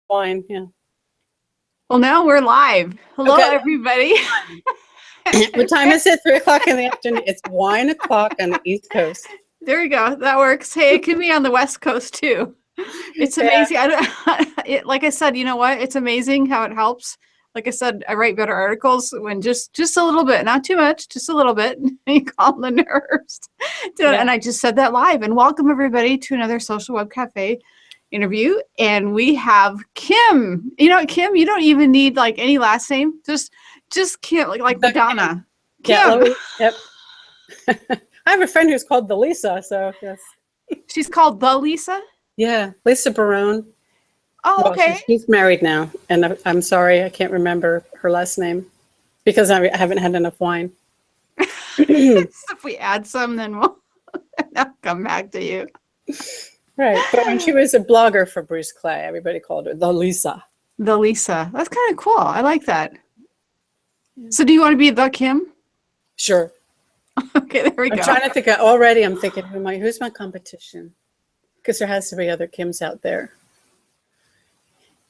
Wine, yeah. Well, now we're live. Hello, Okay. everybody. What time is it? 3 o'clock in the afternoon. It's wine o'clock on the East Coast. There we go. That works. Hey, it can be on the West Coast too. It's Yeah. amazing. Like I said, you know what? It's amazing how it helps. Like I said, I write better articles when just a little bit, not too much, just a little bit. You calm the nerves. Yeah. And I just said that live. And welcome everybody to another Social Web Cafe interview. And we have Kim. You know what, Kim? You don't even need like any last name. Just Kim, like Madonna. Yeah, Kim. yep. I have a friend who's called the Lisa, so yes. She's called the Lisa? Yeah, Lisa Barone. Oh, Well, okay. she's married now, and I'm sorry, I can't remember her last name because I haven't had enough wine. If we add some, then I'll come back to you. Right, but when she was a blogger for Bruce Clay, everybody called her the Lisa. The Lisa. That's kind of cool. I like that. So do you want to be the Kim? Sure. Okay, there we go. I'm trying to think. I'm thinking, who's my competition? Because there has to be other Kims out there.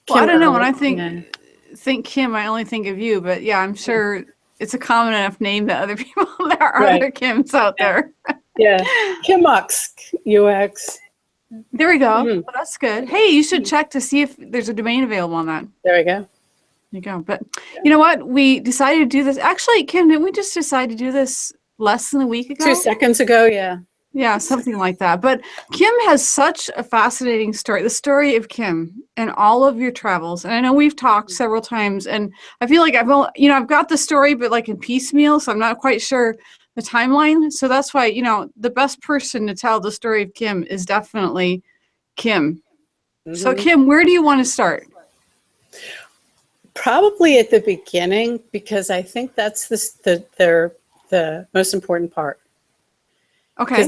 Well, I don't know. When I think Kim, I only think of you. But yeah, I'm sure it's a common enough name that other people, there are other Kims out there. Yeah. Kimux, UX. There we go. Well, that's good. Hey, you should check to see if there's a domain available on that. There we go. There you go. But you know what? We decided to do this. Actually, Kim, didn't we just decide to do this less than a week ago? 2 seconds ago, yeah. Yeah, something like that. But Kim has such a fascinating story. The story of Kim and all of your travels. And I know we've talked several times, and I feel like I've got the story, but like in piecemeal, so I'm not quite sure the timeline. So that's why, the best person to tell the story of Kim is definitely Kim. Mm-hmm. So Kim, where do you want to start? Probably at the beginning, because I think that's the most important part. Okay.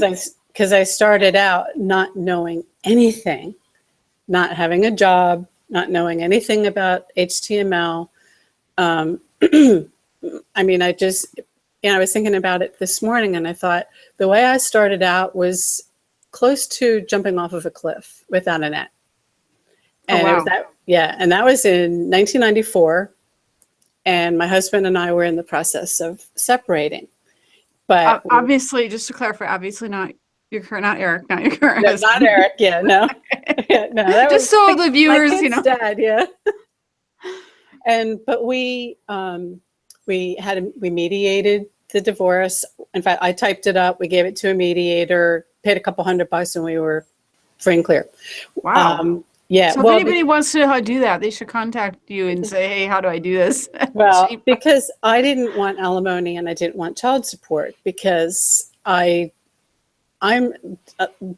Because I started out not knowing anything, not having a job, not knowing anything about HTML. I was thinking about it this morning, and I thought the way I started out was close to jumping off of a cliff without a net. And wow. And that was in 1994, and my husband and I were in the process of separating. But obviously, just to clarify, obviously not Eric, not your current husband. Not Eric, yeah, no. No, just so the viewers, Dad, yeah. But we mediated the divorce. In fact, I typed it up. We gave it to a mediator, paid a couple $100, and we were free and clear. Wow. Yeah. So if anybody wants to know how to do that, they should contact you and say, hey, how do I do this? Well, because I didn't want alimony and I didn't want child support, because I'm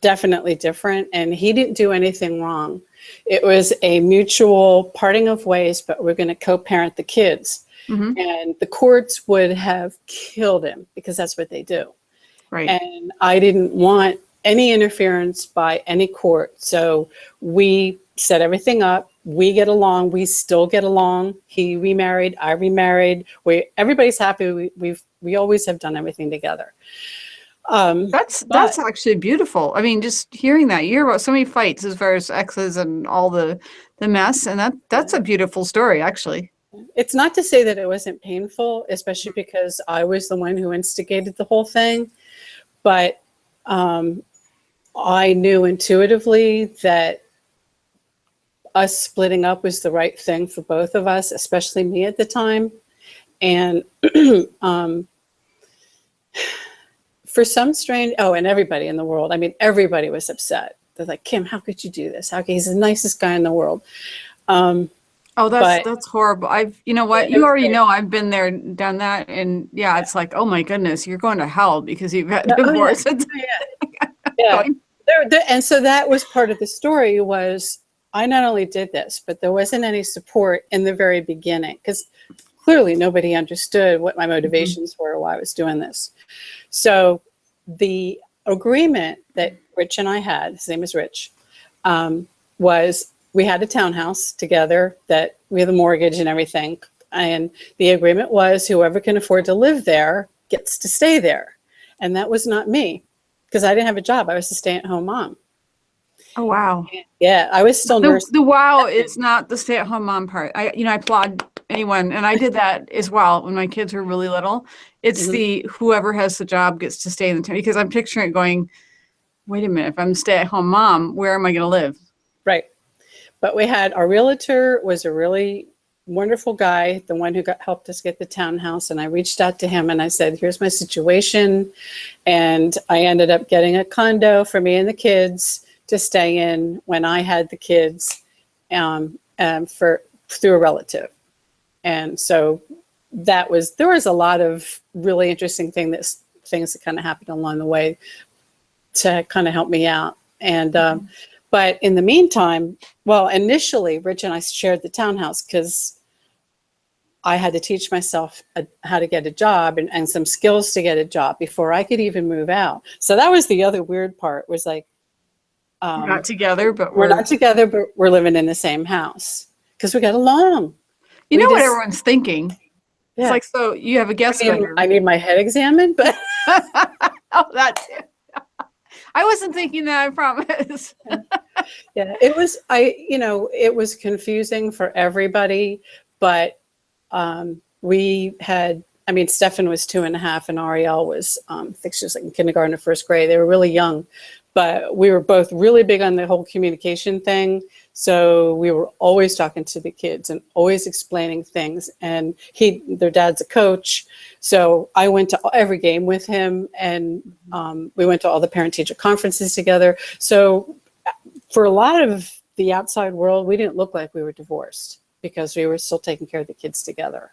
definitely different, and he didn't do anything wrong. It was a mutual parting of ways, but we're going to co-parent the kids. Mm-hmm. And the courts would have killed him, because that's what they do. Right. And I didn't want any interference by any court. So we set everything up. We get along. We still get along. He remarried. I remarried. Everybody's happy. We always have done everything together. That's actually beautiful. I mean, just hearing that, you hear about so many fights as far as exes and all the mess, and that's a beautiful story, actually. It's not to say that it wasn't painful, especially because I was the one who instigated the whole thing. But I knew intuitively that us splitting up was the right thing for both of us, especially me at the time. And for some strange, and everybody in the world, everybody was upset. They're like, Kim, how could you do this? He's the nicest guy in the world. That's horrible. You already know I've been there, done that. And yeah, it's like, oh my goodness, you're going to hell because you've had divorce. Yeah. And so that was part of the story, was I not only did this, but there wasn't any support in the very beginning, because clearly nobody understood what my motivations were, why I was doing this. So the agreement that Rich and I had, his name is Rich, was we had a townhouse together that we had a mortgage and everything. And the agreement was whoever can afford to live there gets to stay there. And that was not me, because I didn't have a job. I was a stay-at-home mom. Oh, wow. Yeah, I was still nursing. The wow is not the stay-at-home mom part. I applaud anyone, and I did that as well when my kids were really little. It's the whoever has the job gets to stay in the town, because I'm picturing it going, wait a minute, if I'm a stay-at-home mom, where am I going to live? Right. But we had, our realtor was a really wonderful guy, the one who helped us get the townhouse. And I reached out to him and I said, here's my situation. And I ended up getting a condo for me and the kids to stay in when I had the kids, through a relative. And so there was a lot of really interesting things that kind of happened along the way to kind of help me out. And, but in the meantime, well, initially, Rich and I shared the townhouse because I had to teach myself how to get a job and some skills to get a job before I could even move out. So that was the other weird part, was like, we're not together, but we're not together, but we're living in the same house because we got along. You know what everyone's thinking? Yeah. It's like, so you have a guest bedroom. I need my head examined, but oh, that too. I wasn't thinking that, I promise. Yeah, it was confusing for everybody, but we had, Stefan was 2.5 and Ariel was, I think she was like in kindergarten or first grade. They were really young, but we were both really big on the whole communication thing. So we were always talking to the kids and always explaining things. And their dad's a coach. So I went to every game with him, and we went to all the parent-teacher conferences together. So for a lot of the outside world, we didn't look like we were divorced because we were still taking care of the kids together.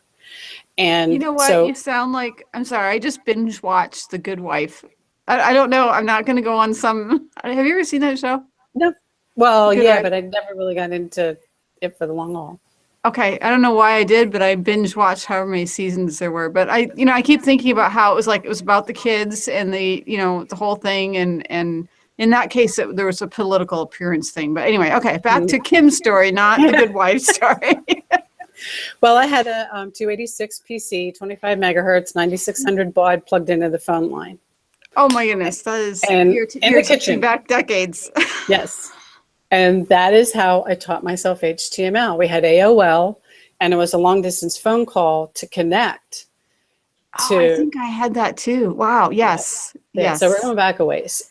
And you know what? You sound like, I'm sorry, I just binge watched The Good Wife. I don't know. I'm not going to go on some. Have you ever seen that show? No. Well, yeah, but I never really got into it for the long haul. Okay. I don't know why I did, but I binge watched however many seasons there were. But I keep thinking about how it was about the kids and the whole thing. And in that case, there was a political appearance thing. But anyway, okay. Back to Kim's story, not The Good Wife story. Well, I had a 286 PC, 25 megahertz, 9600 baud plugged into the phone line. Oh my goodness, that is in the kitchen back decades. Yes. And that is how I taught myself HTML. We had AOL, and it was a long distance phone call to connect. I think I had that too. Wow. Yes. Yes. So we're going back a ways.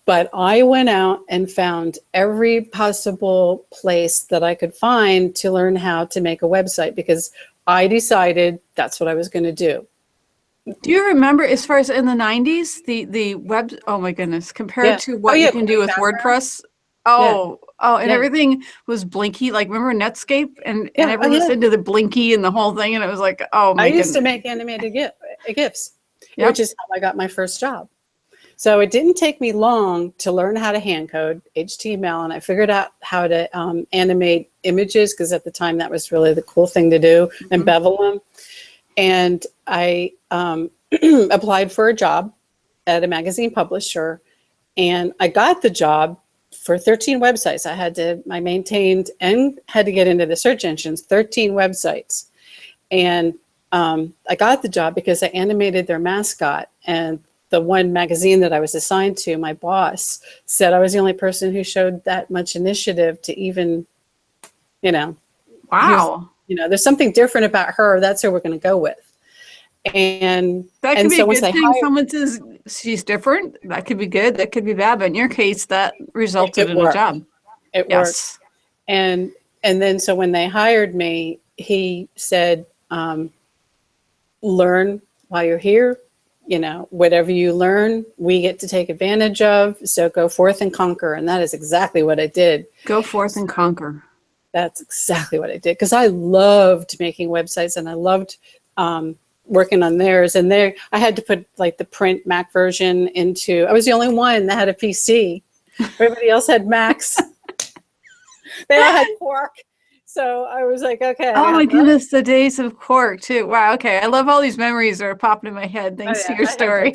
But I went out and found every possible place that I could find to learn how to make a website, because I decided that's what I was going to do. Do you remember, as far as in the 90s, the web, oh my goodness, compared to what you can do with WordPress? And everything was blinky. Like, remember Netscape? And everyone was into the blinky and the whole thing. And it was like, oh my goodness. I used to make animated GIFs, which is how I got my first job. So it didn't take me long to learn how to hand code HTML. And I figured out how to animate images, because at the time that was really the cool thing to do, and bevel them. And I applied for a job at a magazine publisher, and I got the job for 13 websites. I maintained and had to get into the search engines, 13 websites. And I got the job because I animated their mascot. And the one magazine that I was assigned to, my boss said I was the only person who showed that much initiative to even, wow. There's something different about her. That's who we're going to go with. And that could be a good thing. Someone says she's different. That could be good. That could be bad. But in your case, that resulted in a job. It worked. And then so when they hired me, he said, learn while you're here. Whatever you learn, we get to take advantage of. So go forth and conquer. And that is exactly what I did. Go forth and conquer. That's exactly what I did, because I loved making websites, and I loved working on theirs. And I had to put like the print Mac version into, I was the only one that had a PC. Everybody else had Macs. They all had Quark. So I was like, okay. Oh my goodness, the days of Quark too. Wow. Okay. I love all these memories that are popping in my head thanks to your story.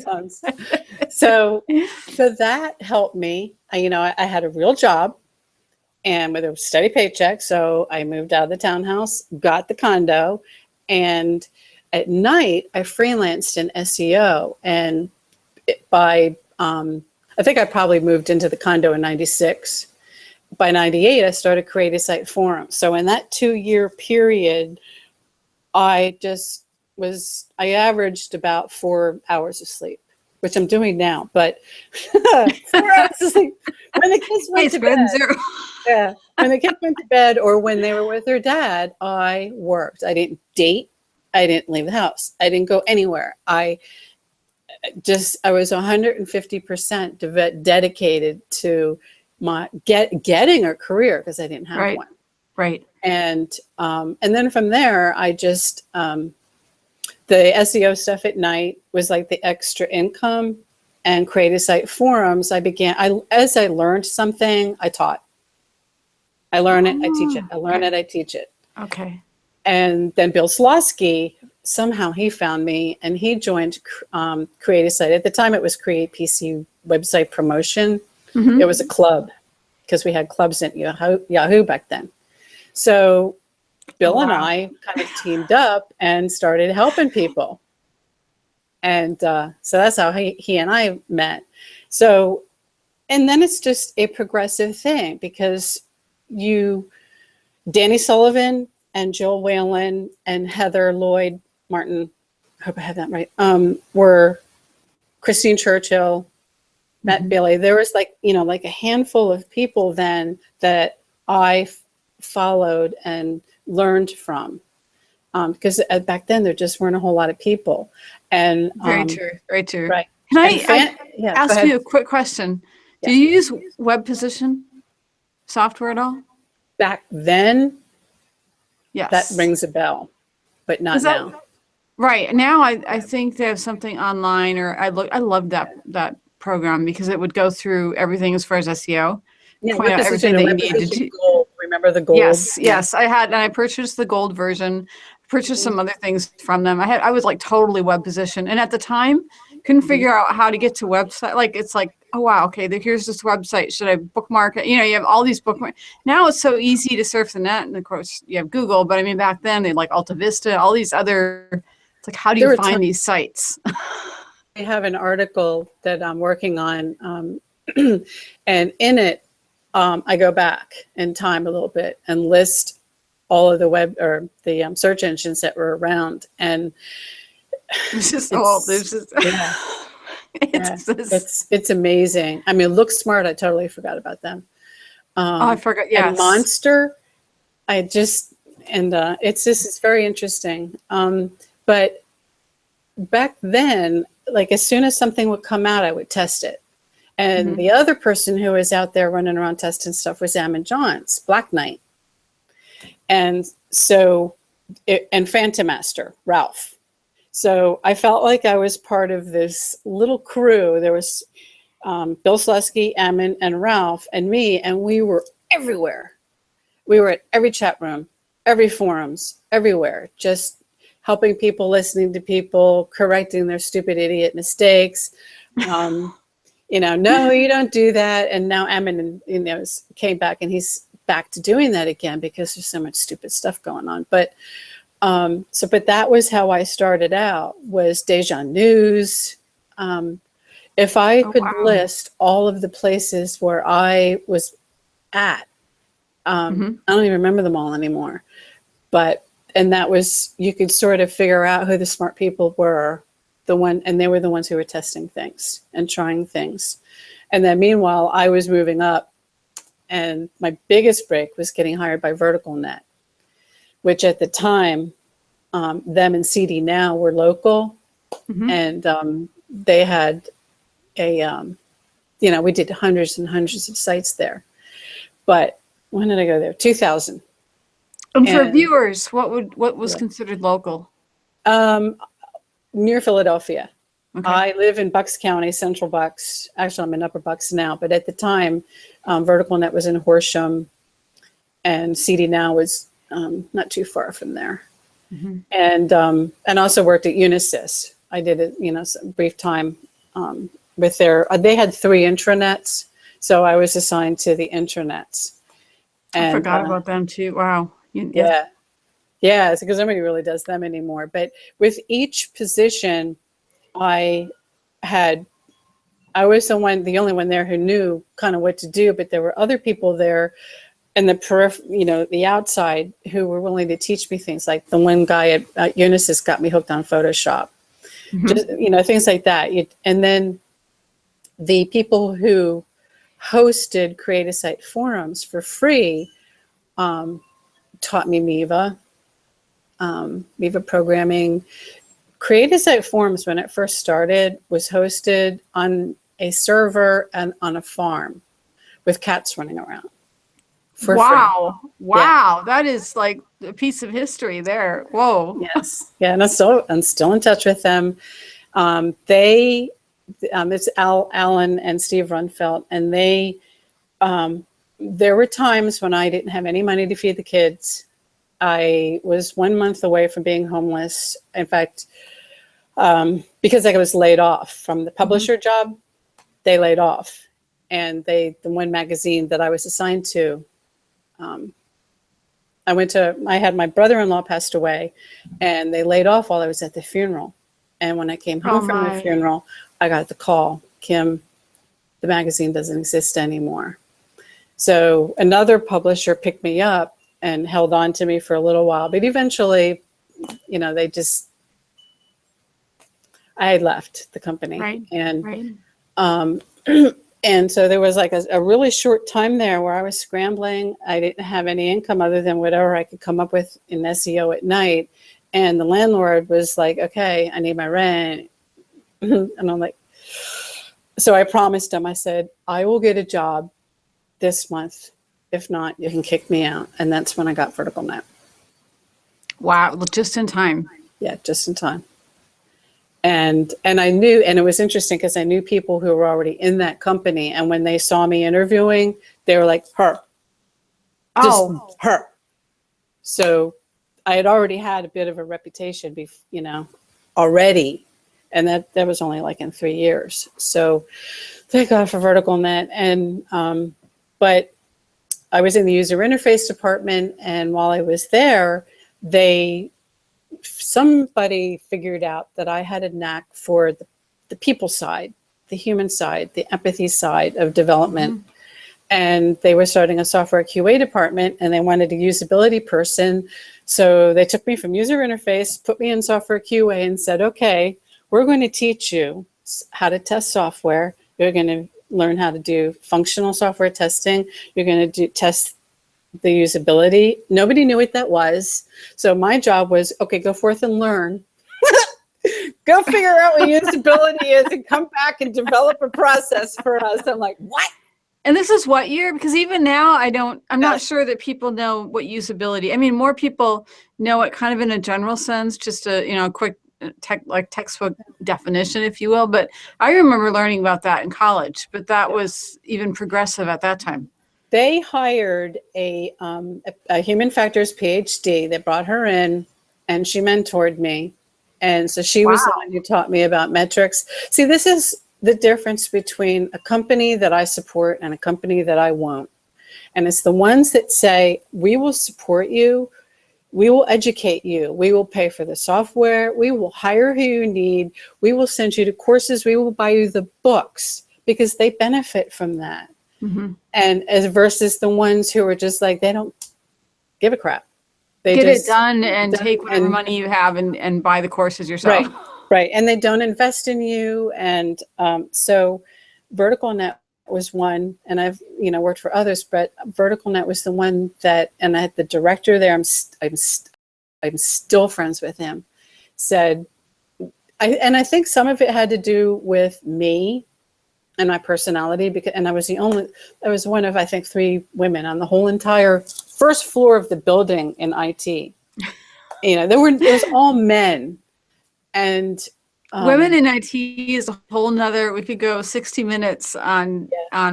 So that helped me. I had a real job, and with a steady paycheck. So I moved out of the townhouse, got the condo, and at night I freelanced in SEO. And by I think I probably moved into the condo in 96. By 98, I started Creative Site Forums. So in that 2-year period, I averaged about 4 hours of sleep, which I'm doing now, but 4 hours of sleep. When the kids went to bed, yeah, when the kids went to bed or when they were with their dad, I worked. I didn't date. I didn't leave the house. I didn't go anywhere. I was 150% dedicated to my getting a career because I didn't have one. Right. And then from there, I just, the SEO stuff at night was like the extra income, and Creative Site Forums. As I learned something, I taught. I learn it, I teach it. I learn it, I teach it. Okay. And then Bill Slosky, somehow he found me and he joined Creative Site. At the time, it was Create PC Website Promotion. Mm-hmm. It was a club because we had clubs at Yahoo back then. So Bill and I kind of teamed up and started helping people. And so that's how he and I met. So, and then it's just a progressive thing because Danny Sullivan and Jill Whalen and Heather Lloyd Martin, I hope I have that right, were Christine Churchill, Matt Bailey. There was like a handful of people then that I followed and learned from. Because back then there just weren't a whole lot of people. And very true. Right. Can I ask you a quick question? Yeah. Do you use web position software at all? Back then, yes, that rings a bell, but not now. Right now, I think they have something online, or I loved that program because it would go through everything as far as SEO. Yeah, point out everything that you needed to do. Gold. Remember the gold? Yes, I had, and I purchased the gold version. Purchased some other things from them. I was like totally web position, and at the time, couldn't figure out how to get to website. Like it's like, oh wow, okay, here's this website. Should I bookmark it? You have all these bookmarks. Now it's so easy to surf the net, and of course you have Google. But I mean, back then they had like Alta Vista, all these other. It's like, how do you find these sites? I have an article that I'm working on, and in it, I go back in time a little bit and list all of the web or the search engines that were around, and it's amazing. I mean, Look Smart, I totally forgot about them. I forgot. Yes. And Monster, it's very interesting. But back then, like as soon as something would come out, I would test it. And the other person who was out there running around testing stuff was Ammon Johns, Black Knight. And so, and Phantom Master, Ralph. So I felt like I was part of this little crew. There was Bill Slosky, Ammon, and Ralph, and me, and we were everywhere. We were at every chat room, every forums, everywhere, just helping people, listening to people, correcting their stupid idiot mistakes. No, you don't do that. And now Ammon, came back, and he's back to doing that again because there's so much stupid stuff going on. But but that was how I started out, was Deja News. If I could list all of the places where I was at, I don't even remember them all anymore. And that was, you could sort of figure out who the smart people were, and they were the ones who were testing things and trying things. And then meanwhile, I was moving up. And my biggest break was getting hired by VerticalNet, which at the time, them and CD Now were local. And they had we did hundreds and hundreds of sites there. But when did I go there? 2000. And for viewers, what was considered local? Near Philadelphia. Okay. I live in Bucks County, Central Bucks. Actually, I'm in Upper Bucks now, but at the time, VerticalNet was in Horsham, and CD Now was not too far from there. And also worked at Unisys. I did a brief time with they had 3 intranets, so I was assigned to the intranets. And, I forgot about them too. Wow. Yeah, it's because nobody really does them anymore. But with each position, I had I was the only one there who knew kind of what to do, but there were other people there in the the outside who were willing to teach me things. Like the one guy at Unisys got me hooked on Photoshop, just, things like that. And then the people who hosted Create Site forums for free taught me Miva programming. Create Site forums, when it first started, was hosted on a server and on a farm with cats running around. Wow. Yeah. That is like a piece of history there. Whoa. Yes. Yeah. And I'm still in touch with them. It's Alan and Steve Runfelt, and there were times when I didn't have any money to feed the kids. I was 1 month away from being homeless. In fact, because I was laid off from the publisher job, they laid off. And the one magazine that I was assigned to, I had my brother-in-law passed away, and they laid off while I was at the funeral. And when I came home from the funeral, I got the call, Kim, the magazine doesn't exist anymore. So another publisher picked me up and held on to me for a little while, but eventually, I had left the company. Right. And, and so there was like a really short time there where I was scrambling. I didn't have any income other than whatever I could come up with in SEO at night. And the landlord was like, okay, I need my rent. And I'm like, so I promised him, I said, I will get a job this month. If not, you can kick me out. And that's when I got VerticalNet. Wow. Just in time. Yeah, just in time. And I knew, and it was interesting because I knew people who were already in that company. And when they saw me interviewing, they were like, her. Just her. So I had already had a bit of a reputation, already. And that was only like in 3 years. So thank God for VerticalNet. And, but I was in the user interface department. And while I was there, somebody figured out that I had a knack for the people side, the human side, the empathy side of development. And they were starting a software QA department, and they wanted a usability person. So they took me from user interface, put me in software QA, and said, okay, we're going to teach you how to test software. You're going to learn how to do functional software testing. You're going to test the usability. Nobody knew what that was. So my job was, okay, go forth and learn. Go figure out what usability is and come back and develop a process for us. I'm like, what? And this is what year? Because even now, I'm not sure that people know what usability. I mean, more people know it kind of in a general sense, just a quick textbook definition, if you will. But I remember learning about that in college, but that was even progressive at that time. They hired a human factors PhD that brought her in, and she mentored me. And so she was the one who taught me about metrics. See, this is the difference between a company that I support and a company that I won't. And it's the ones that say, we will support you, we will educate you, we will pay for the software, we will hire who you need, we will send you to courses, we will buy you the books, because they benefit from that. And as versus the ones who are just like, they don't give a crap. They get it done and take whatever money you have and buy the courses yourself. Right. And they don't invest in you. And so VerticalNet was one, and I've worked for others, but VerticalNet was the one that, and I had the director there, I'm still friends with him, said, I think some of it had to do with me and my personality, and I was one of, I think, 3 women on the whole entire first floor of the building in IT. It was all men. And women in IT is a whole nother, we could go 60 minutes on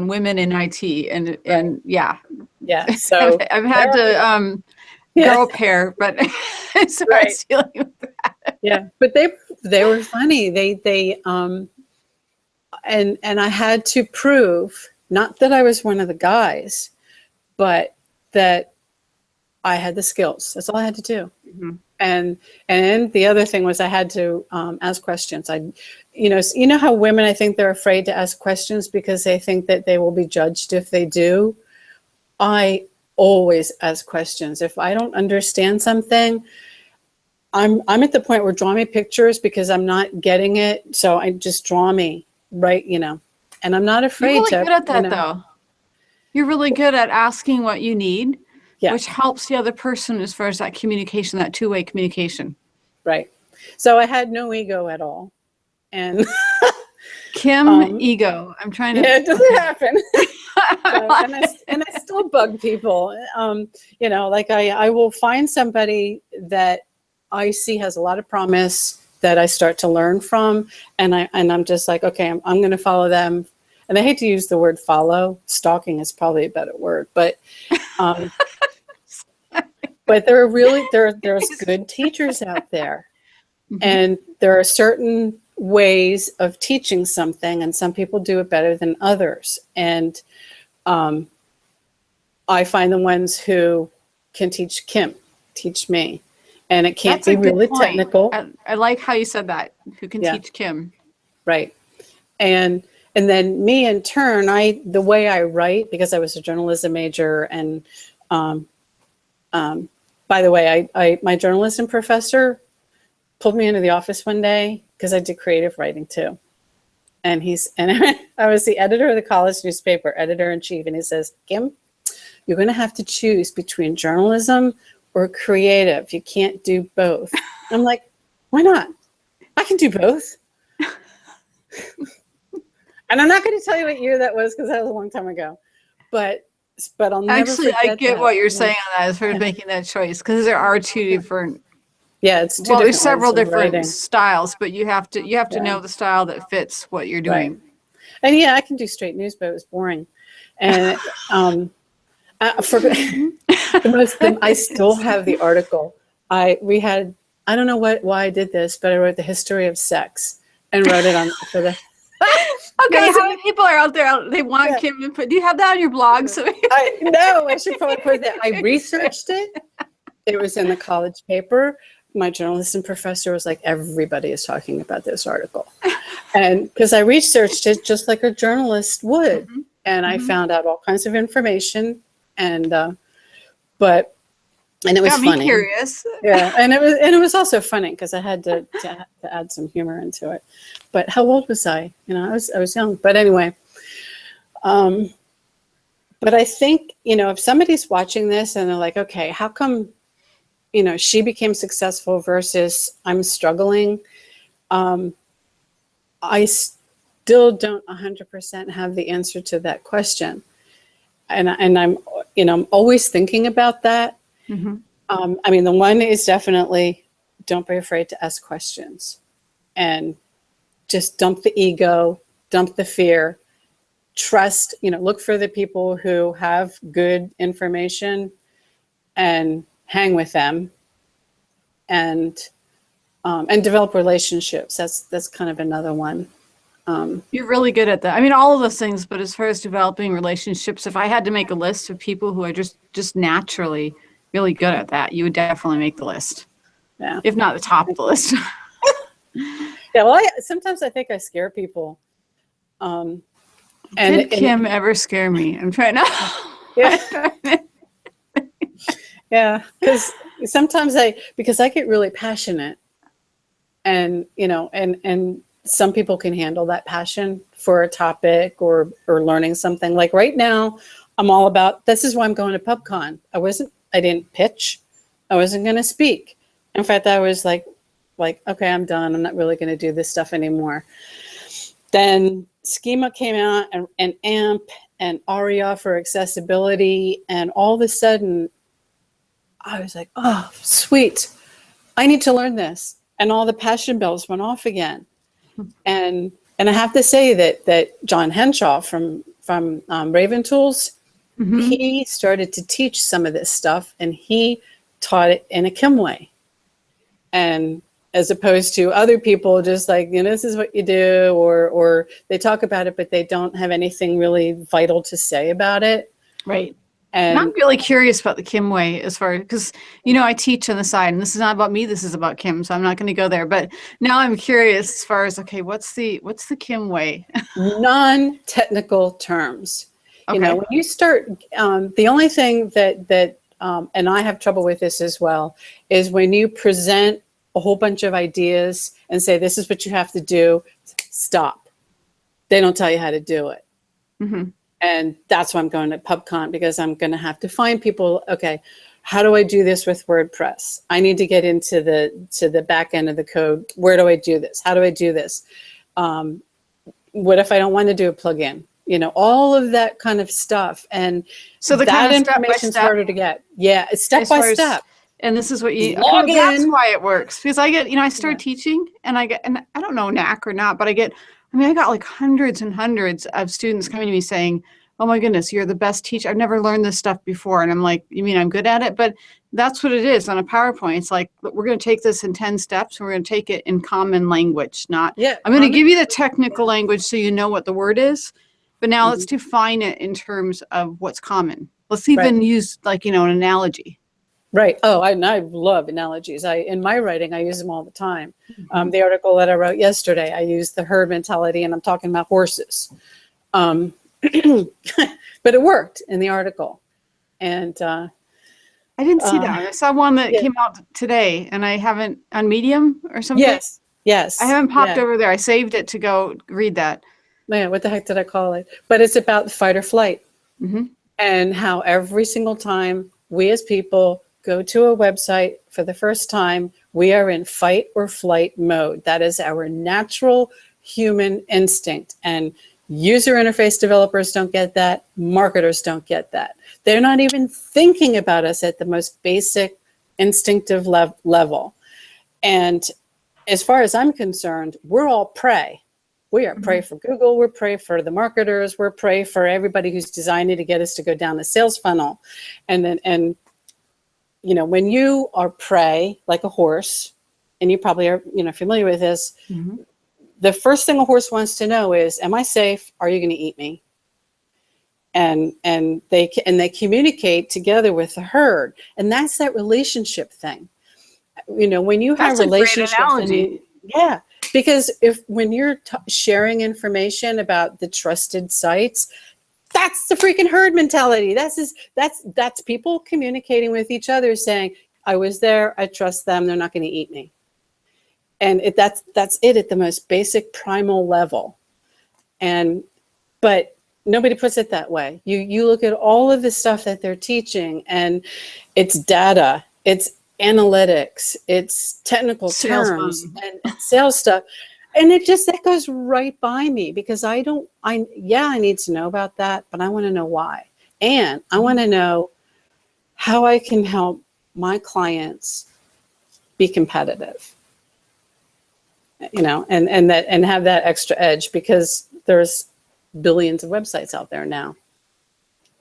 women in IT. And yeah. So I've had to grow a pair, but so I was dealing with that. Yeah. But they were funny. And I had to prove, not that I was one of the guys, but that I had the skills. That's all I had to do. And the other thing was I had to ask questions. You know how women, I think they're afraid to ask questions because they think that they will be judged if they do. I always ask questions. If I don't understand something, I'm at the point where draw me pictures because I'm not getting it. So I just draw me, right, and I'm not afraid You're to. really good at that, though. You're really good at asking what you need, which helps the other person as far as that communication, that two-way communication. Right. So I had no ego at all. And Kim, ego. I'm trying to. Yeah, it doesn't happen. And I still bug people. Like I will find somebody that I see has a lot of promise that I start to learn from, and I'm just like, okay, I'm going to follow them. And I hate to use the word follow. Stalking is probably a better word, but but there's good teachers out there, and there are certain ways of teaching something, and some people do it better than others. And I find the ones who can teach me. And it can't be really technical. I like how you said that. Who can teach Kim? Right. And then me in turn, the way I write, because I was a journalism major, and by the way, my journalism professor pulled me into the office one day because I did creative writing too. And I was the editor of the college newspaper, editor-in-chief, and he says, Kim, you're going to have to choose between journalism or creative. You can't do both. I'm like, why not? I can do both. And I'm not going to tell you what year that was because that was a long time ago. But I'll never Actually, I get what you're saying on that as far as making that choice, because there are two different. Yeah, it's two. Well, there's several different styles, but you have to know the style that fits what you're doing. Right. And yeah, I can do straight news, but it was boring. And I still have the article. I don't know why I did this, but I wrote the history of sex and wrote it on for the. Okay, how many people are out there? They want Kim input. Do you have that on your blog? No, I should probably put that. I researched it. It was in the college paper. My journalism professor was like, everybody is talking about this article. And because I researched it just like a journalist would. Mm-hmm. And I found out all kinds of information. And it was funny. Curious. Yeah, and it was also funny because I had to add some humor into it. But how old was I? I was young. But anyway, but I think if somebody's watching this and they're like, okay, how come she became successful versus I'm struggling? I still don't 100% have the answer to that question, and I'm always thinking about that. Mm-hmm. The one is definitely don't be afraid to ask questions, and just dump the ego, dump the fear, trust. Look for the people who have good information, and hang with them, and develop relationships. That's kind of another one. You're really good at that. All of those things, but as far as developing relationships, if I had to make a list of people who are just naturally really good at that, you would definitely make the list. Yeah. If not the top of the list. Yeah. Well, sometimes I think I scare people. Did Kim ever scare me? I'm trying to. Yeah. Yeah. Because sometimes because I get really passionate, and and some people can handle that passion for a topic or learning something. Like right now, I'm all about, this is why I'm going to PubCon. I didn't pitch. I wasn't going to speak. In fact, I was like, okay, I'm done. I'm not really going to do this stuff anymore. Then Schema came out, and AMP and ARIA for accessibility. And all of a sudden I was like, oh, sweet. I need to learn this. And all the passion bells went off again. And I have to say that John Henshaw from Raven Tools, mm-hmm. he started to teach some of this stuff, and he taught it in a Kim way. And as opposed to other people just like, this is what you do, or they talk about it, but they don't have anything really vital to say about it. Right. And I'm And really curious about the Kim way as far as, because, I teach on the side, and this is not about me, this is about Kim, so I'm not going to go there. But now I'm curious as far as, okay, what's the Kim way? non-technical terms. Okay. When you start, the only thing that and I have trouble with this as well, is when you present a whole bunch of ideas and say, this is what you have to do, stop. They don't tell you how to do it. Mm-hmm. And that's why I'm going to PubCon, because I'm going to have to find people. Okay, how do I do this with WordPress? I need to get into the back end of the code. Where do I do this? How do I do this? What if I don't want to do a plugin? All of that kind of stuff. And so that information is harder to get. Yeah, it's step by step. And this is what you log in. That's why it works, because I get, I started teaching, and I don't know knack or not, but I got like hundreds and hundreds of students coming to me saying, oh my goodness, you're the best teacher. I've never learned this stuff before. And I'm like, you mean I'm good at it? But that's what it is on a PowerPoint. It's like, we're going to take this in 10 steps, and we're going to take it in common language. I'm going to give you the technical language so you know what the word is. But now let's define it in terms of what's common. Let's even use an analogy. Right. Oh, I love analogies. In my writing, I use them all the time. The article that I wrote yesterday, I used the herd mentality, and I'm talking about horses. But it worked in the article. And I didn't see that. I saw one that came out today, and I haven't, on Medium or something. Yes. I haven't popped over there. I saved it to go read that. Man, what the heck did I call it? But it's about fight or flight. And how every single time we as people go to a website for the first time, we are in fight or flight mode. That is our natural human instinct. And user interface developers don't get that. Marketers don't get that. They're not even thinking about us at the most basic instinctive level. And as far as I'm concerned, we're all prey. We are prey for Google. We're prey for the marketers. We're prey for everybody who's designing to get us to go down the sales funnel. And when you are prey, like a horse, and you probably are, familiar with this, the first thing a horse wants to know is, am I safe? Are you going to eat me? And they communicate together with the herd. And that's that relationship thing. When you have relationships, because when you're sharing information about the trusted sites, that's the freaking herd mentality. That's people communicating with each other, saying, I was there, I trust them, they're not going to eat me. And that's it at the most basic primal level. But nobody puts it that way. You look at all of the stuff that they're teaching, and it's data, it's analytics, it's technical terms and sales stuff. And that goes right by me, because I need to know about that, but I want to know why. And I want to know how I can help my clients be competitive, and have that extra edge, because there's billions of websites out there now.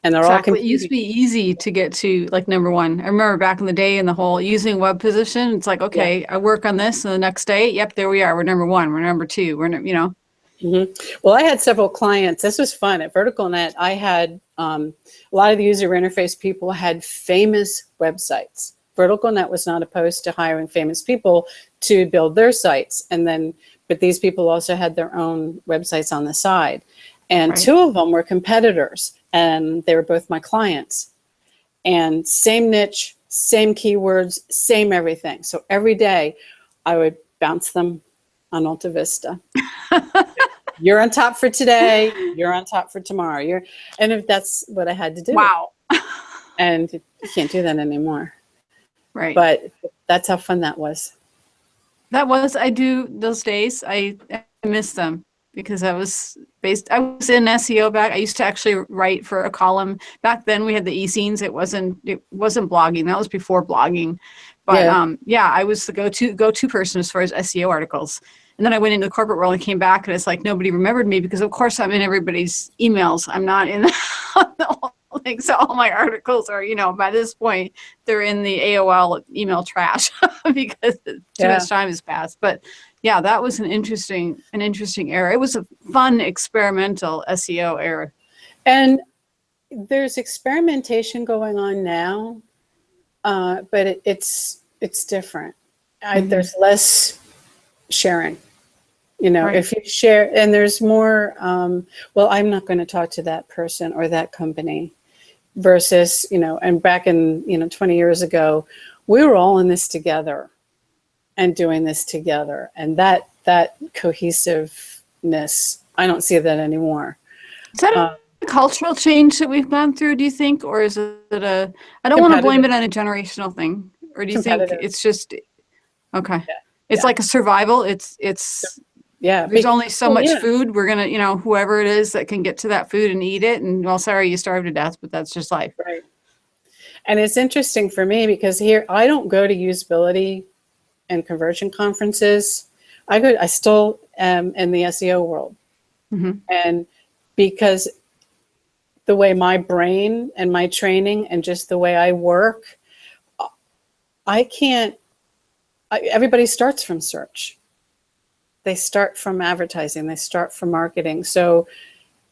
And they're all competing. It used to be easy to get to number one. I remember back in the day in the whole using web position, it's like, okay, I work on this, and the next day, yep, there we are. We're number one. We're number two. Well, I had several clients. This was fun at VerticalNet. I had a lot of the user interface people had famous websites. VerticalNet was not opposed to hiring famous people to build their sites. But these people also had their own websites on the side. And two of them were competitors, and they were both my clients. And same niche, same keywords, same everything. So every day I would bounce them on Alta Vista. You're on top for today. You're on top for tomorrow. And if that's what I had to do. Wow. And you can't do that anymore. Right. But that's how fun that was. I do those days. I miss them, because I was in SEO back. I used to actually write for a column. Back then we had the e-zines. It wasn't blogging. That was before blogging. But I was the go-to person as far as SEO articles. And then I went into the corporate world and came back, and it's like nobody remembered me, because of course I'm in everybody's emails. I'm not in the whole thing. So all my articles are, by this point, they're in the AOL email trash because too much time has passed. But yeah, that was an interesting era. It was a fun experimental SEO era. And there's experimentation going on now, but it's different. There's less sharing. Right. If you share, and there's more, well, I'm not going to talk to that person or that company versus, and back in, 20 years ago, we were all in this together and doing this together. And that cohesiveness, I don't see that anymore. Is that a cultural change that we've gone through, do you think? Or is it I don't want to blame it on a generational thing. Or do you think it's just, okay. Yeah. It's like a survival. It's there's only so much food. We're going to, whoever it is that can get to that food and eat it. And well, sorry, you starve to death, but that's just life. Right. And it's interesting for me because here, I don't go to usability and conversion conferences. I still am in the SEO world. And because the way my brain and my training and just the way I work, everybody starts from search. They start from advertising, they start from marketing. So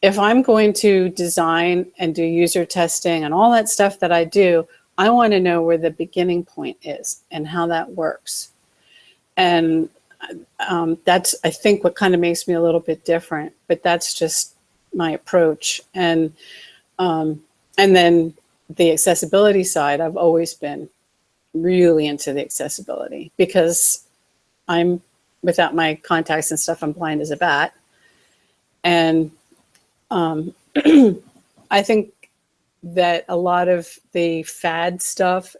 if I'm going to design and do user testing and all that stuff that I do, I want to know where the beginning point is and how that works. And that's, I think, what kind of makes me a little bit different, but that's just my approach. And then the accessibility side, I've always been really into the accessibility because I'm, without my contacts and stuff, I'm blind as a bat. And I think that a lot of the fad stuff,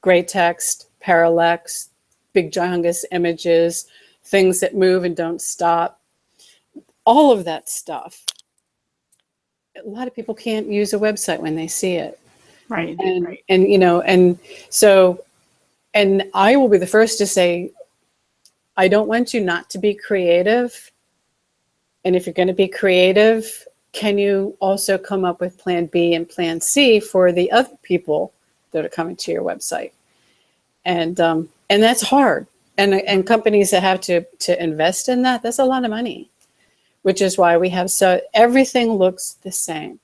gray text, parallax, big ginormous images, things that move and don't stop, all of that stuff, a lot of people can't use a website when they see it. Right. And so I will be the first to say, I don't want you not to be creative. And if you're going to be creative, can you also come up with plan B and plan C for the other people that are coming to your website? And that's hard. And companies that have to invest in that, that's a lot of money, which is why we have, so everything looks the same.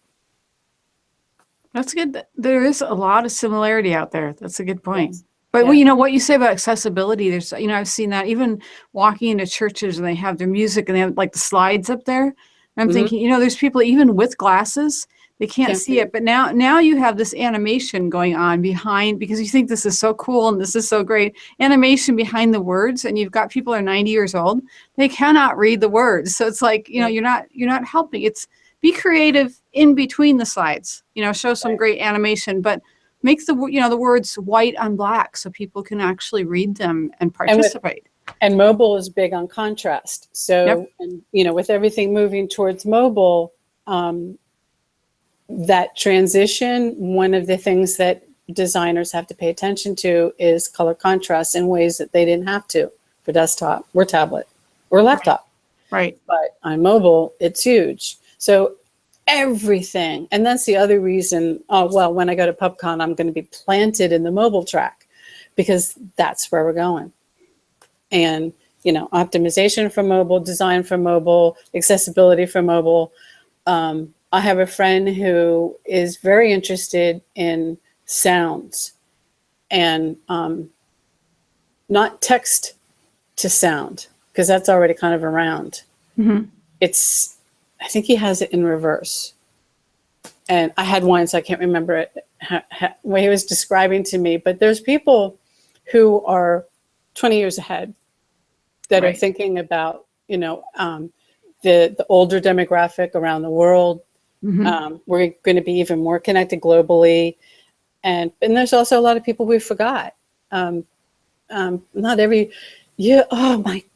That's good. There is a lot of similarity out there. That's a good point. Yes. But well, what you say about accessibility, there's, I've seen that even walking into churches and they have their music and they have like the slides up there. And I'm thinking, there's people even with glasses, they can't see it. But now you have this animation going on behind, because you think this is so cool and this is so great, animation behind the words, and you've got people who are 90 years old, they cannot read the words. So it's like, you're not helping. It's be creative in between the slides, show some great animation, but make the words white on black so people can actually read them and participate. And mobile is big on contrast. So, with everything moving towards mobile, that transition, one of the things that designers have to pay attention to is color contrast in ways that they didn't have to for desktop or tablet or laptop. Right. But on mobile, it's huge. So everything, and that's the other reason, when I go to PubCon, I'm going to be planted in the mobile track because that's where we're going. And, optimization for mobile, design for mobile, accessibility for mobile. I have a friend who is very interested in sounds and not text to sound, because that's already kind of around. I think he has it in reverse. And I had one, so I can't remember it, what he was describing to me. But there's people who are 20 years ahead that are thinking about, the older demographic around the world. We're going to be even more connected globally. And there's also a lot of people we forgot. Oh my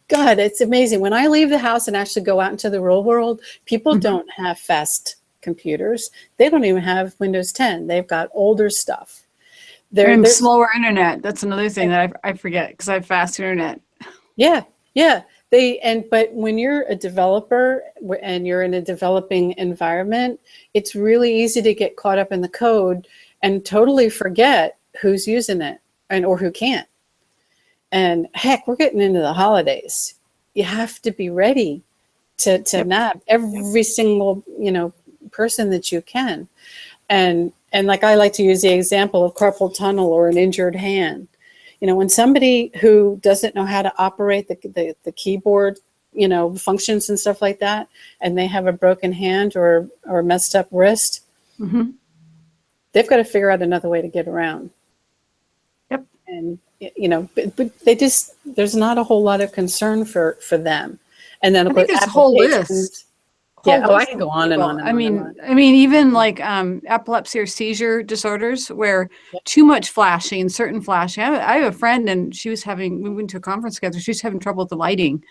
God, it's amazing. When I leave the house and actually go out into the real world, people don't have fast computers. They don't even have Windows 10. They've got older stuff. There's slower internet. That's another thing that I forget because I have fast internet. Yeah. But when you're a developer and you're in a developing environment, it's really easy to get caught up in the code and totally forget who's using it or who can't. And heck, we're getting into the holidays. You have to be ready to nab every single, person that you can. And like I like to use the example of carpal tunnel or an injured hand. You know, when somebody who doesn't know how to operate the keyboard, you know, functions and stuff like that, and they have a broken hand or messed up wrist, they've got to figure out another way to get around. Yep. And, you know, but they just, there's not a whole lot of concern for them. And then, of course, there's a whole list. Yeah, I can go on and on and on. I mean, even like epilepsy or seizure disorders where too much flashing, certain flashing. I have a friend and we went to a conference together. She was having trouble with the lighting.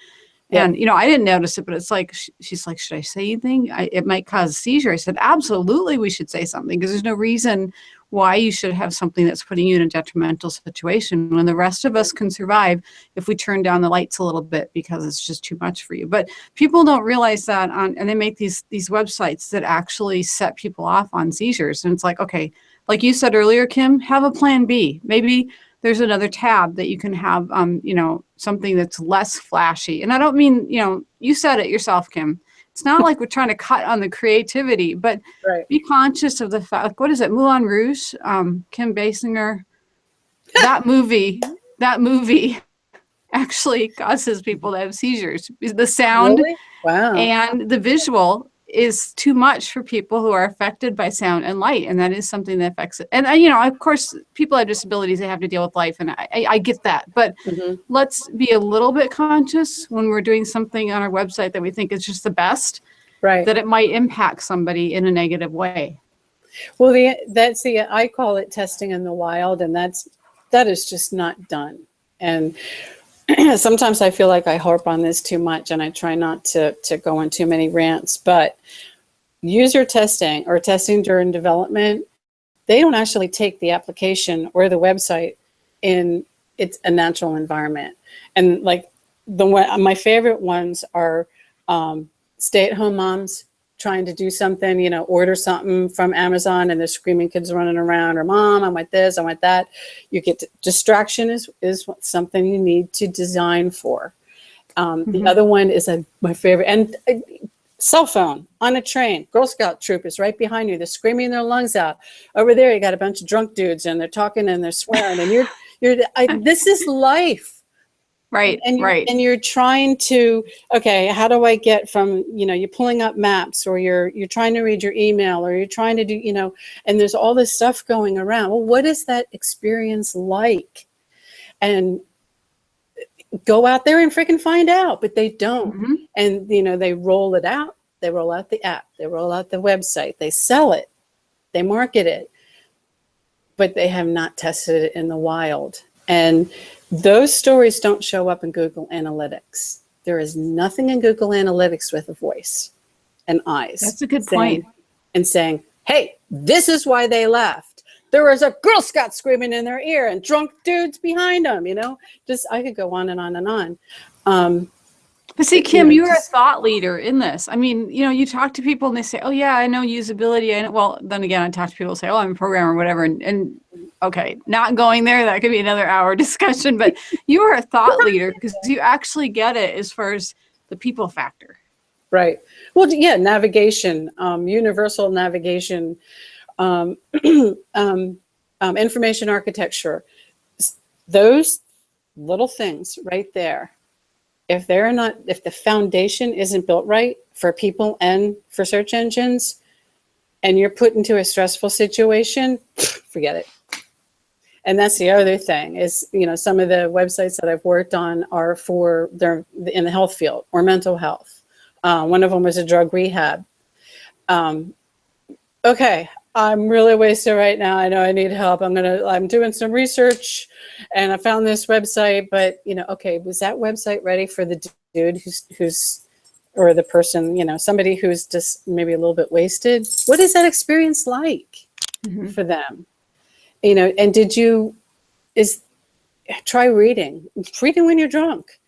And, you know, I didn't notice it, but it's like, she's like, should I say anything? It might cause a seizure. I said, absolutely, we should say something, because there's no reason why you should have something that's putting you in a detrimental situation when the rest of us can survive if we turn down the lights a little bit because it's just too much for you. But people don't realize that and they make these websites that actually set people off on seizures. And it's like, okay, like you said earlier, Kim, have a plan B. Maybe there's another tab that you can have, you know, something that's less flashy. And I don't mean, you know, you said it yourself, Kim. It's not like we're trying to cut on the creativity, but be conscious of the fact, like, what is it? Moulin Rouge, Kim Basinger, that movie actually causes people to have seizures. The sound and the visual is too much for people who are affected by sound and light. And that is something that affects it. And, you know, of course, people have disabilities, they have to deal with life. And I get that. But let's be a little bit conscious when we're doing something on our website that we think is just the best, that it might impact somebody in a negative way. Well, I call it testing in the wild. And that is just not done. And sometimes I feel like I harp on this too much, and I try not to go on too many rants, but user testing or testing during development, they don't actually take the application or the website in a natural environment. And like my favorite ones are stay-at-home moms trying to do something, you know, order something from Amazon and there's screaming kids running around, or mom, I want this, I want that. You get distraction is something you need to design for. The other one is my favorite, and cell phone on a train. Girl Scout troop is right behind you. They're screaming their lungs out. Over there, you got a bunch of drunk dudes and they're talking and they're swearing, and this is life. Right. And you're trying to, okay, how do I get from, you know, you're pulling up maps, or you're trying to read your email, or you're trying to do, you know, and there's all this stuff going around. Well, what is that experience like? And go out there and freaking find out, but they don't. And, you know, they roll it out. They roll out the app. They roll out the website. They sell it. They market it. But they have not tested it in the wild. And those stories don't show up in Google Analytics. There is nothing in Google Analytics with a voice and eyes. That's a good point. And saying, hey, this is why they left. There was a Girl Scout screaming in their ear and drunk dudes behind them, you know? Just, I could go on and on and on. But see, Kim, you're a thought leader in this. I mean, you know, you talk to people and they say, oh, yeah, I know usability. Well, then again, I talk to people who say, oh, I'm a programmer or whatever. And okay, not going there. That could be another hour discussion. But you are a thought leader because you actually get it as far as the people factor. Right. Well, yeah, navigation, universal navigation, information architecture. Those little things right there. If the foundation isn't built right for people and for search engines, and you're put into a stressful situation, forget it. And that's the other thing is, you know, some of the websites that I've worked on are they're in the health field or mental health. One of them was a drug rehab. Okay, I'm really wasted right now. I know I need help. I'm doing some research and I found this website, but you know, okay, was that website ready for the dude who's or the person, you know, somebody who's just maybe a little bit wasted? What is that experience like for them? You know, and try reading when you're drunk.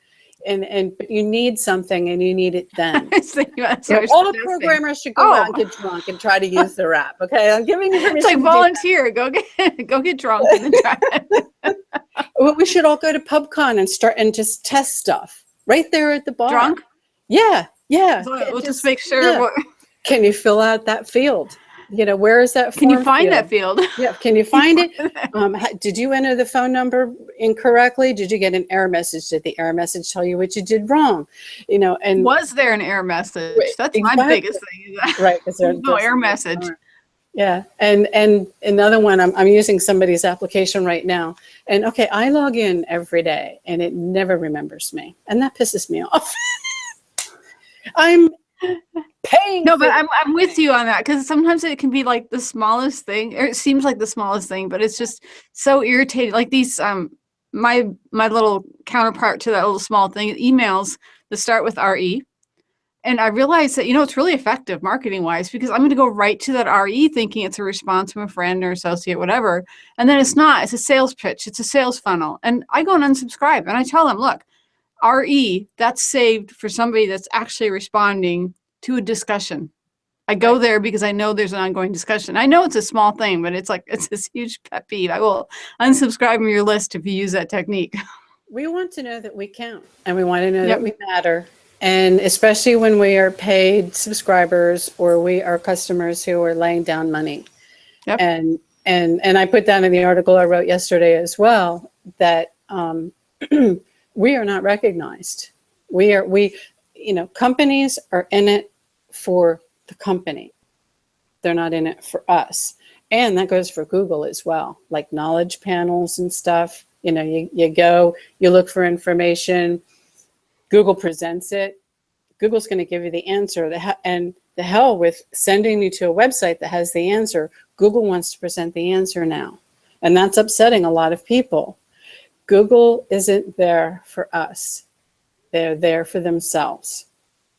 But you need something and you need it then. All the programmers should go out and get drunk and try to use their app. Okay, I'm giving you permission. It's like volunteer. Go get drunk and then try it. Well, we should all go to PubCon and just test stuff right there at the bar. Drunk? Yeah. So we'll just make sure. Yeah. Can you fill out that field? where is that Can you form find field? that field? Yeah, can you find it? Did you enter the phone number incorrectly? Did you get an error message? Did the error message tell you what you did wrong? And was there an error message? That's exactly. my biggest thing. Right, because there's no error message. Yeah, and another one, I'm using somebody's application right now, and okay, I log in every day, and it never remembers me, and that pisses me off. I'm paying. No, but I'm with you on that, because sometimes it can be like the smallest thing, or it seems like the smallest thing, but it's just so irritating. Like these, my little counterpart to that little small thing, emails that start with RE. And I realized that, it's really effective marketing wise, because I'm going to go right to that RE thinking it's a response from a friend or associate, whatever. And then it's not. It's a sales pitch. It's a sales funnel. And I go and unsubscribe and I tell them, look, RE, that's saved for somebody that's actually responding to a discussion. I go there because I know there's an ongoing discussion. I know it's a small thing, but it's this huge pet peeve. I will unsubscribe from your list if you use that technique. We want to know that we count, and we want to know that we matter. And especially when we are paid subscribers, or we are customers who are laying down money. Yep. And I put down in the article I wrote yesterday as well, that we are not recognized. Companies are in it for the company. They're not in it for us. And that goes for Google as well, like knowledge panels and stuff. You go, you look for information, Google presents it. Google's going to give you the answer. And the hell with sending you to a website that has the answer. Google wants to present the answer now. And that's upsetting a lot of people. Google isn't there for us. They're there for themselves.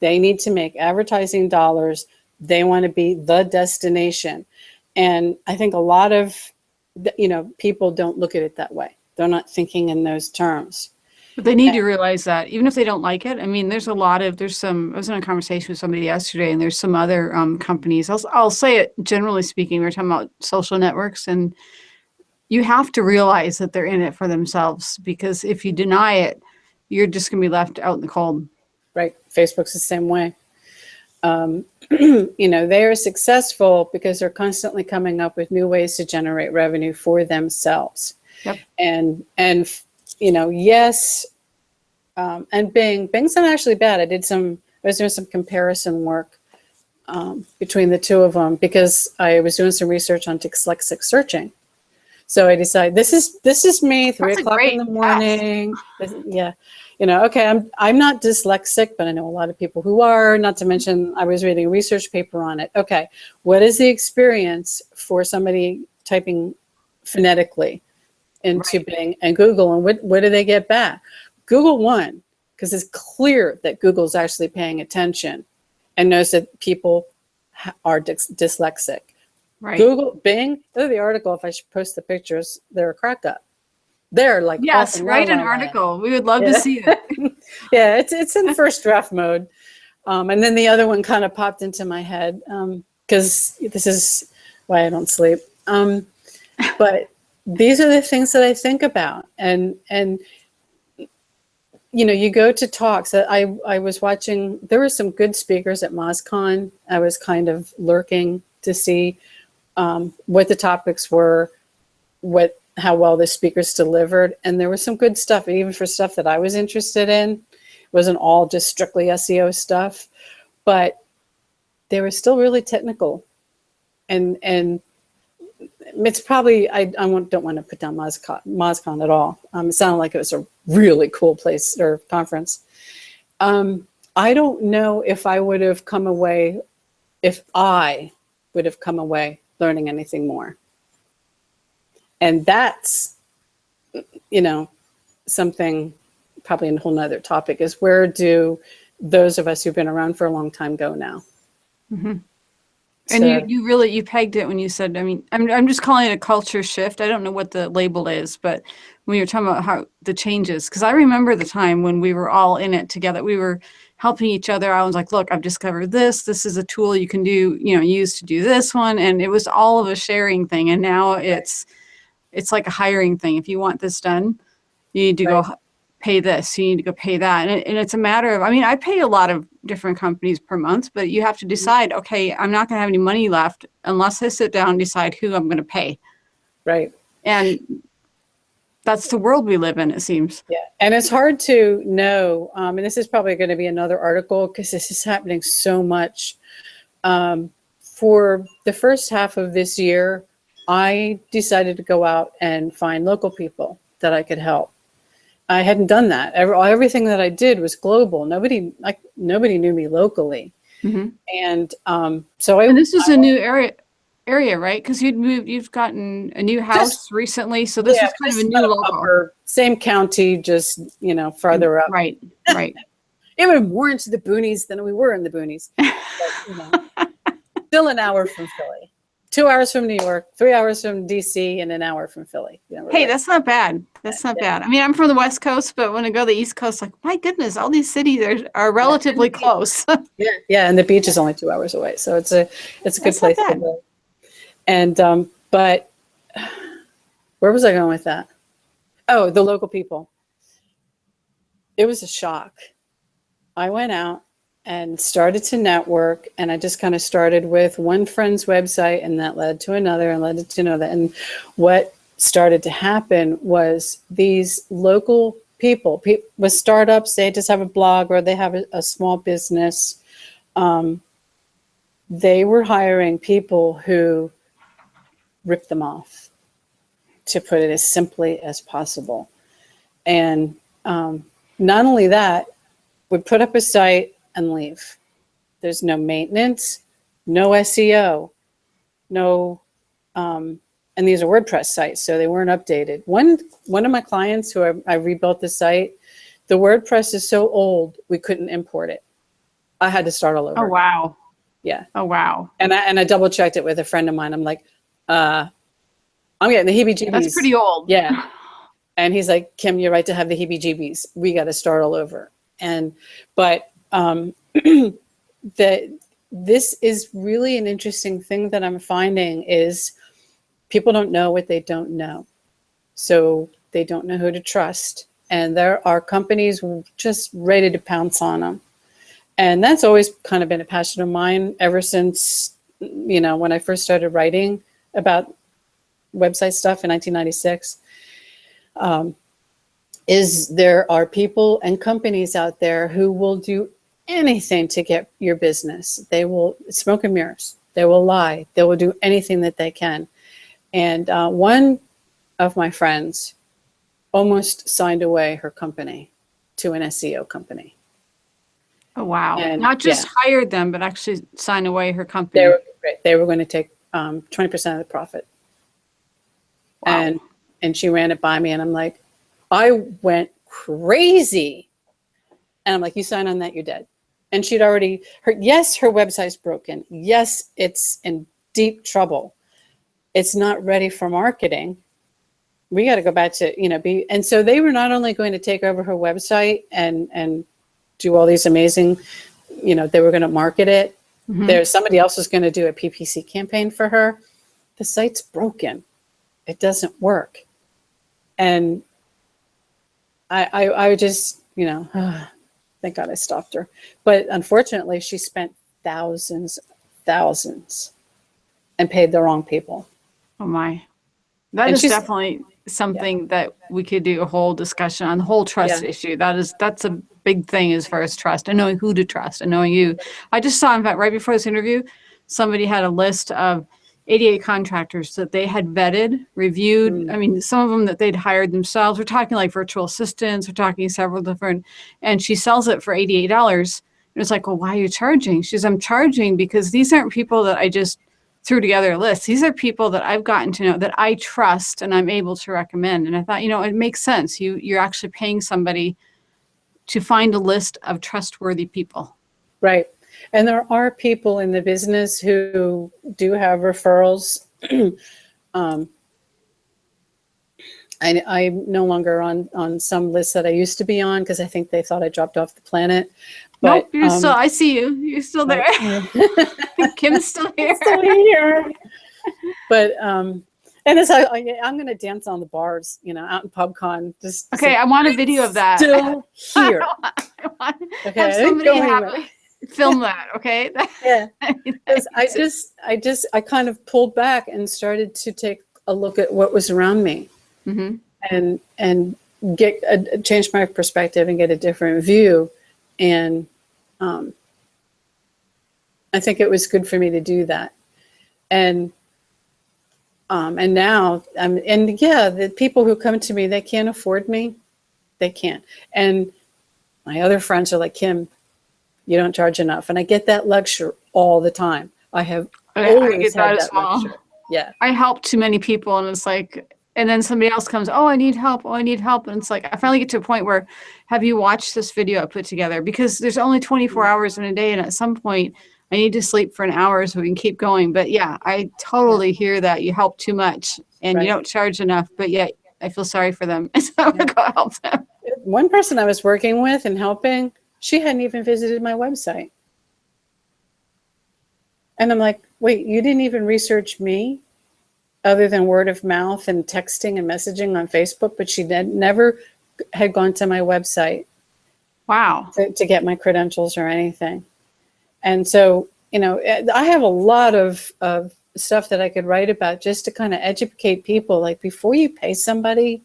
They need to make advertising dollars. They want to be the destination. And I think a lot of, people don't look at it that way. They're not thinking in those terms. But they need to realize that, even if they don't like it. I mean, I was in a conversation with somebody yesterday, and there's some other companies. I'll say it generally speaking. We're talking about social networks, and you have to realize that they're in it for themselves, because if you deny it, you're just going to be left out in the cold. Right. Facebook's the same way. They are successful because they're constantly coming up with new ways to generate revenue for themselves. Yep. And yes, and Bing's not actually bad. I was doing some comparison work between the two of them, because I was doing some research on dyslexic searching. So I decided this is me, 3 o'clock in the morning. Okay, I'm not dyslexic, but I know a lot of people who are, not to mention I was reading a research paper on it. Okay, what is the experience for somebody typing phonetically into Bing and Google, and what do they get back? Google won, because it's clear that Google's actually paying attention and knows that people are dyslexic. Right. Google, Bing, the article, if I should post the pictures, they're a crack up. They're like, yes, write an article. We would love to see it. Yeah, it's in first draft mode. And then the other one kind of popped into my head, because this is why I don't sleep. But these are the things that I think about. And you go to talks. I was watching, there were some good speakers at MozCon. I was kind of lurking to see what the topics were, how well the speakers delivered. And there was some good stuff, even for stuff that I was interested in. It wasn't all just strictly SEO stuff, but they were still really technical. And it's probably, I don't want to put down MozCon at all. It sounded like it was a really cool place or conference. I don't know if I would have come away learning anything more. And that's, something, probably a whole nother topic, is where do those of us who've been around for a long time go now? Mm-hmm. And you pegged it when you said, I'm just calling it a culture shift. I don't know what the label is, but when you're talking about how the changes, because I remember the time when we were all in it together, we were helping each other. I was like, look, I've discovered this. This is a tool you can do, use to do this one. And it was all of a sharing thing. And now it's like a hiring thing. If you want this done, you need to go pay this, you need to go pay that. And it's a matter of, I mean, I pay a lot of different companies per month, but you have to decide, okay, I'm not going to have any money left unless I sit down and decide who I'm going to pay. Right. And that's the world we live in, it seems. Yeah. And it's hard to know. And this is probably going to be another article because this is happening so much. For the first half of this year, I decided to go out and find local people that I could help. I hadn't done that. Everything that I did was global. Nobody knew me locally. Mm-hmm. And and this is a new area, right? Because you've gotten a new house recently, so this is kind of a new local. Same county, just farther up. Right. It was more into the boonies than we were in the boonies. But, still an hour from Philly. 2 hours from New York, 3 hours from DC, and an hour from Philly. Hey, that's not bad. That's not bad. I mean, I'm from the West Coast, but when I go to the East Coast, like, my goodness, all these cities are relatively close. Yeah, and the beach is only 2 hours away, so it's a good place to live. And but where was I going with that? Oh, the local people. It was a shock. I went out and started to network, and I just kind of started with one friend's website, and that led to another and led to another. And what started to happen was these local people with startups, they just have a blog or they have a small business. They were hiring people who ripped them off, to put it as simply as possible. And not only that, would put up a site and leave. There's no maintenance, no SEO, no, and these are WordPress sites, so they weren't updated. One of my clients who I rebuilt the site, the WordPress is so old, we couldn't import it. I had to start all over. Oh, wow. Yeah. Oh, wow. And I double checked it with a friend of mine. I'm like, I'm getting the heebie-jeebies. That's pretty old. Yeah. And he's like, Kim, you're right to have the heebie-jeebies. We got to start all over. But this is really an interesting thing that I'm finding is people don't know what they don't know. So they don't know who to trust. And there are companies just ready to pounce on them. And that's always kind of been a passion of mine ever since, when I first started writing about website stuff in 1996. Is there are people and companies out there who will do anything to get your business. They will smoke and mirrors. They will lie. They will do anything that they can. And one of my friends almost signed away her company to an SEO company. Oh, wow. And not just hired them, but actually signed away her company. They were going to take 20% of the profit. Wow. And she ran it by me, and I'm like, I went crazy. And I'm like, you sign on that, you're dead. And she'd already, her website's broken. Yes, it's in deep trouble. It's not ready for marketing. We got to go back to, and so they were not only going to take over her website and do all these amazing, they were going to market it. Mm-hmm. Somebody else was going to do a PPC campaign for her. The site's broken. It doesn't work. And I just, thank God I stopped her. But unfortunately, she spent thousands and paid the wrong people. Oh, my. That is definitely something that we could do a whole discussion on, the whole trust issue. That's a big thing as far as trust and knowing who to trust and knowing you. I just saw, in fact, right before this interview, somebody had a list of 88 contractors that they had vetted, reviewed. I mean, some of them that they'd hired themselves. We're talking like virtual assistants. We're talking several different, and she sells it for $88. And it's like, well, why are you charging? She says, I'm charging because these aren't people that I just threw together a list. These are people that I've gotten to know, that I trust and I'm able to recommend. And I thought, it makes sense. You're actually paying somebody to find a list of trustworthy people. Right. And there are people in the business who do have referrals. I'm no longer on some lists that I used to be on because I think they thought I dropped off the planet. But, nope, you're still. I see you. You're still there. Kim's still here. Still here. But And it's like, I'm going to dance on the bars, out in PubCon. Just okay, I want a video of that. Still here. I want Okay, have somebody film that. Okay. Yeah. I kind of pulled back and started to take a look at what was around me, and change my perspective and get a different view. And I think it was good for me to do that. And now the people who come to me, they can't afford me. They can't. And my other friends are like, Kim, you don't charge enough. And I get that lecture all the time. I have always had that lecture. Yeah. I help too many people, and it's like, and then somebody else comes, oh, I need help. Oh, I need help. And it's like, I finally get to a point where, have you watched this video I put together? Because there's only 24 hours in a day. And at some point I need to sleep for an hour so we can keep going. But yeah, I totally hear that you help too much and you don't charge enough, but yet I feel sorry for them. So I'm going to go help them. One person I was working with and helping, she hadn't even visited my website. And I'm like, wait, you didn't even research me other than word of mouth and texting and messaging on Facebook, but she never had gone to my website. Wow. To get my credentials or anything. And so, I have a lot of stuff that I could write about just to kind of educate people. Like, before you pay somebody,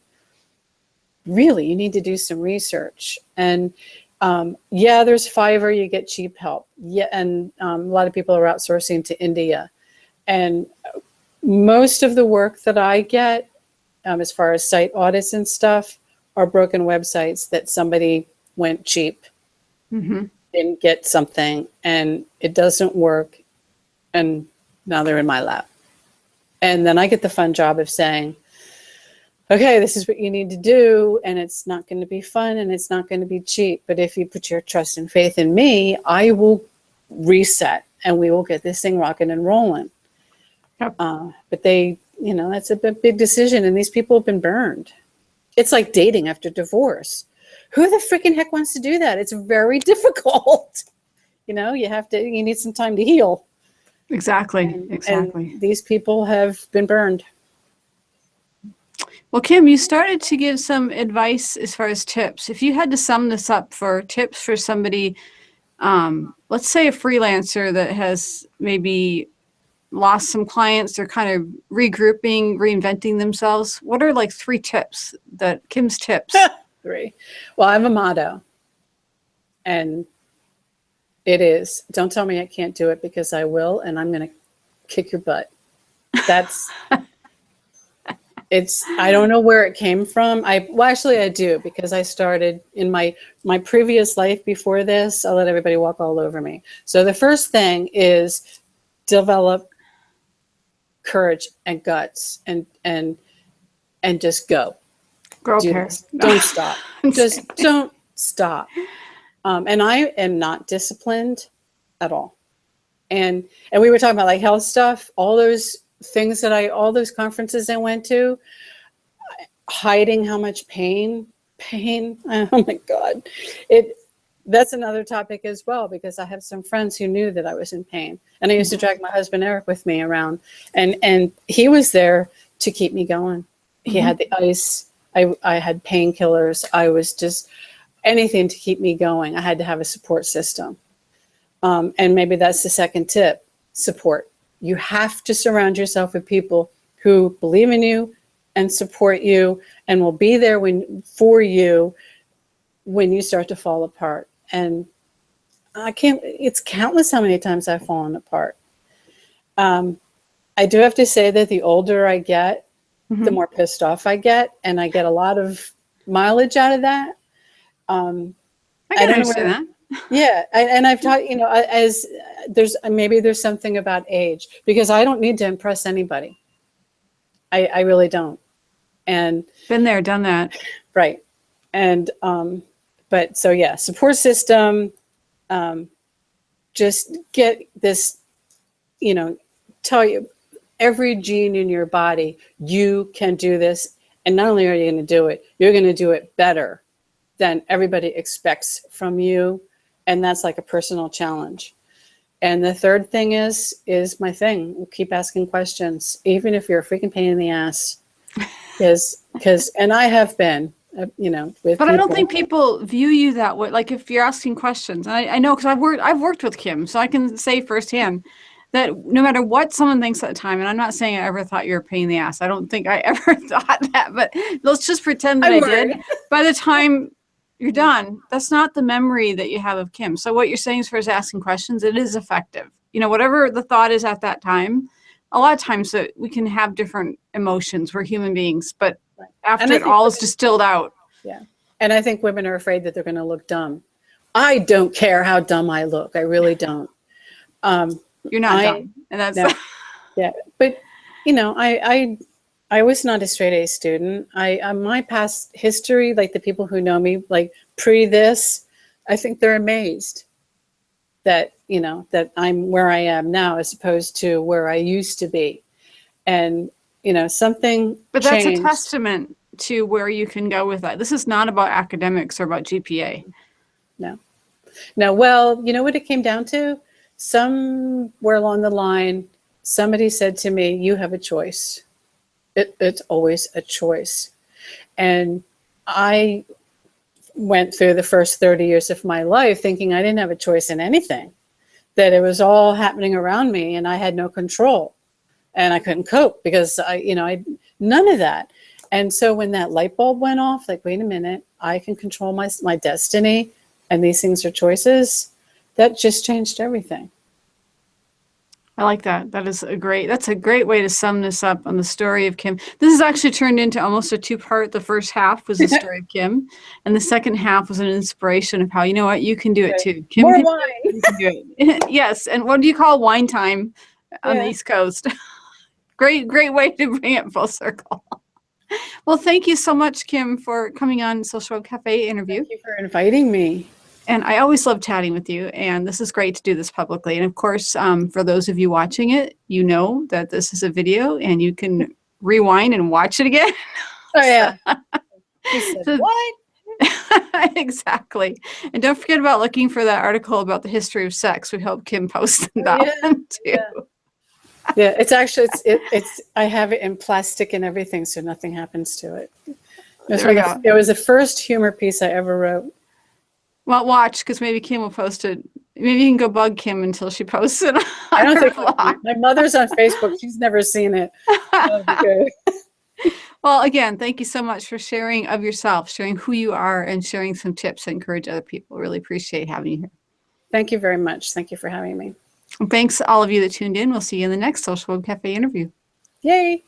really, you need to do some research. And there's Fiverr, you get cheap help. Yeah, and a lot of people are outsourcing to India. And most of the work that I get, as far as site audits and stuff, are broken websites that somebody went cheap, didn't get something, and it doesn't work, and now they're in my lap. And then I get the fun job of saying, okay, this is what you need to do, and it's not going to be fun, and it's not going to be cheap, but if you put your trust and faith in me, I will reset, and we will get this thing rocking and rolling. Yep. But that's a big decision, and these people have been burned. It's like dating after divorce. Who the freaking heck wants to do that? It's very difficult. You need some time to heal. Exactly. And these people have been burned. Well, Kim, you started to give some advice as far as tips. If you had to sum this up for tips for somebody, let's say a freelancer that has maybe lost some clients, they're kind of regrouping, reinventing themselves. What are like 3 tips Kim's tips? 3. Well, I have a motto, and it is, don't tell me I can't do it, because I will, and I'm going to kick your butt. That's, I don't know where it came from. Actually I do, because I started in my previous life before this. I let everybody walk all over me. So the first thing is develop courage and guts and just go. Grow hair. Don't stop. Just don't stop. And I am not disciplined at all. And we were talking about like health stuff, all those things all those conferences I went to, hiding how much pain. Oh my God. That's another topic as well, because I have some friends who knew that I was in pain, and I used to drag my husband Eric with me around, and he was there to keep me going. He had the ice. I had painkillers. I was just anything to keep me going. I had to have a support system. And maybe that's the second tip, support. You have to surround yourself with people who believe in you and support you and will be there for you when you start to fall apart. And it's countless how many times I've fallen apart. I do have to say that the older I get, the more pissed off I get, and I get a lot of mileage out of that. I can understand that. Yeah, and I've taught, as there's something about age, because I don't need to impress anybody. I really don't. And been there, done that. Right. And but so yeah, support system. Just get this, tell you every gene in your body, you can do this. And not only are you going to do it, you're going to do it better than everybody expects from you. And that's like a personal challenge. And the third thing is my thing. Keep asking questions, even if you're a freaking pain in the ass. And I have been, with But people. I don't think people view you that way. Like if you're asking questions, and I know because I've worked with Kim, so I can say firsthand that no matter what someone thinks at the time, and I'm not saying I ever thought you were a pain in the ass. I don't think I ever thought that, but let's just pretend that I did. By the time you're done, that's not the memory that you have of Kim. So what you're saying as far as asking questions, it is effective. Whatever the thought is at that time, a lot of times that we can have different emotions. We're human beings, but after it all is distilled out. Yeah. And I think women are afraid that they're going to look dumb. I don't care how dumb I look. I really don't. You're not dumb. And that's yeah. But I was not a straight A student. My past history, like the people who know me, like pre this, I think they're amazed that, that I'm where I am now as opposed to where I used to be. And, something But changed. That's a testament to where you can go with that. This is not about academics or about GPA. No. Well, you know what it came down to? Somewhere along the line, somebody said to me, you have a choice. It's always a choice. And I went through the first 30 years of my life thinking I didn't have a choice in anything, that it was all happening around me and I had no control and I couldn't cope because I none of that. And so when that light bulb went off, like, wait a minute, I can control my destiny and these things are choices, that just changed everything. I like that. That's a great way to sum this up on the story of Kim. This has actually turned into almost a two-part. The first half was the story of Kim, and the second half was an inspiration of how, you can do it too. Kim More can wine. You can do it. Yes. And what do you call wine time on the East Coast? Great way to bring it full circle. Well, thank you so much, Kim, for coming on Social Web Cafe interview. Thank you for inviting me. And I always love chatting with you, and this is great to do this publicly. And of course, for those of you watching it, you know that this is a video and you can rewind and watch it again. Oh, yeah. You said, what? Exactly. And don't forget about looking for that article about the history of sex. We hope Kim posted that one too. Yeah, it's actually, I have it in plastic and everything, so nothing happens to it. It was the first humor piece I ever wrote. Well, watch, because maybe Kim will post it. Maybe you can go bug Kim until she posts it. I don't think my mother's on Facebook. She's never seen it. Well, again, thank you so much for sharing of yourself, sharing who you are, and sharing some tips to encourage other people. Really appreciate having you here. Thank you very much. Thank you for having me. And thanks to all of you that tuned in. We'll see you in the next Social Web Cafe interview. Yay.